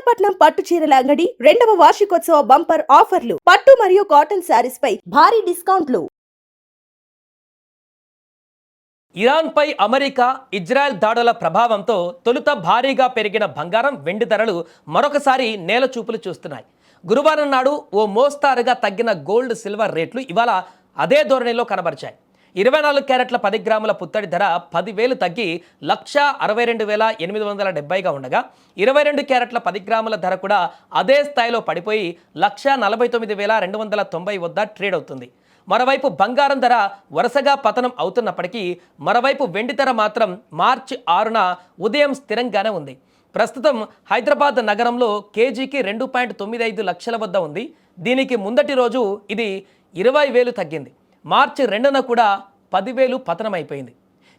విశాఖపట్నం పట్టు చీరల అంగడి 2వ వార్షికోత్సవ బంపర్ ఆఫర్లు. పట్టు మరియు కాటన్ శారీస్ పై భారీ డిస్కౌంట్లు. ఇరాన్పై అమెరికా, ఇజ్రాయెల్ దాడుల ప్రభావంతో తొలుత భారీగా పెరిగిన బంగారం, వెండి ధరలు మరొకసారి నేలచూపులు చూస్తున్నాయి. గురువారం నాడు ఓ మోస్తారుగా తగ్గిన గోల్డ్, సిల్వర్ రేట్లు ఇవాళ అదే ధోరణిలో కనబరిచాయి. 24 క్యారెట్ల 10 గ్రాముల పుత్తడి ధర 10,000 తగ్గి 1,62,870గా ఉండగా 22 క్యారెట్ల 10 గ్రాముల ధర కూడా అదే స్థాయిలో పడిపోయి 1,49,290 వద్ద ట్రేడ్ అవుతుంది. మరోవైపు బంగారం ధర వరుసగా పతనం అవుతున్నప్పటికీ మరోవైపు వెండి ధర మాత్రం మార్చి 6న ఉదయం స్థిరంగానే ఉంది. ప్రస్తుతం హైదరాబాద్ నగరంలో కేజీకి 2.95 లక్షల వద్ద ఉంది. దీనికి ముందటి రోజు ఇది 20,000 తగ్గింది. మార్చి 2న కూడా 10,000 పతనమైపోయింది.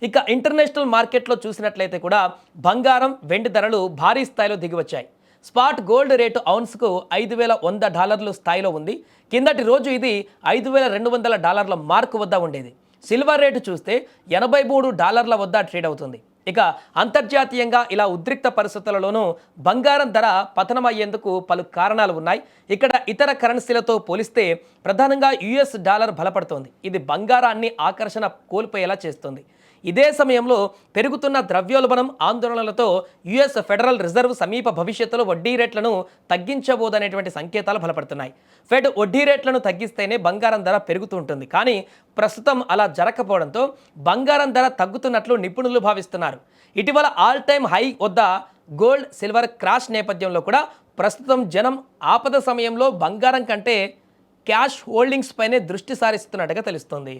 ఇక ఇంటర్నేషనల్ మార్కెట్లో చూసినట్లయితే కూడా బంగారం, వెండి ధరలు భారీ స్థాయిలో దిగివచ్చాయి. స్పాట్ గోల్డ్ రేటు ఔన్స్కు $5,100 స్థాయిలో ఉంది. కిందటి రోజు ఇది $5,200 మార్కు వద్ద ఉండేది. సిల్వర్ రేటు చూస్తే $83 వద్ద ట్రేడ్ అవుతుంది. ఇక అంతర్జాతీయంగా ఇలా ఉద్రిక్త పరిస్థితులలోనూ బంగారం ధర పతనమయ్యేందుకు పలు కారణాలు ఉన్నాయి. ఇక్కడ ఇతర కరెన్సీలతో పోలిస్తే ప్రధానంగా US డాలర్ బలపడుతోంది. ఇది బంగారాన్ని ఆకర్షణ కోల్పోయేలా చేస్తుంది. ఇదే సమయంలో పెరుగుతున్న ద్రవ్యోల్బణం ఆందోళనలతో US ఫెడరల్ రిజర్వ్ సమీప భవిష్యత్తులో వడ్డీ రేట్లను తగ్గించబోదనేటువంటి సంకేతాలు బలపడుతున్నాయి. ఫెడ్ వడ్డీ రేట్లను తగ్గిస్తేనే బంగారం ధర పెరుగుతూ ఉంటుంది. కానీ ప్రస్తుతం అలా జరగకపోవడంతో బంగారం ధర తగ్గుతున్నట్లు నిపుణులు భావిస్తున్నారు. ఇటీవల ఆల్ టైమ్ హై వద్ద గోల్డ్, సిల్వర్ క్రాష్ నేపథ్యంలో కూడా ప్రస్తుతం జనం ఆపద సమయంలో బంగారం కంటే క్యాష్ హోల్డింగ్స్ పైనే దృష్టి సారిస్తున్నట్టుగా తెలుస్తోంది.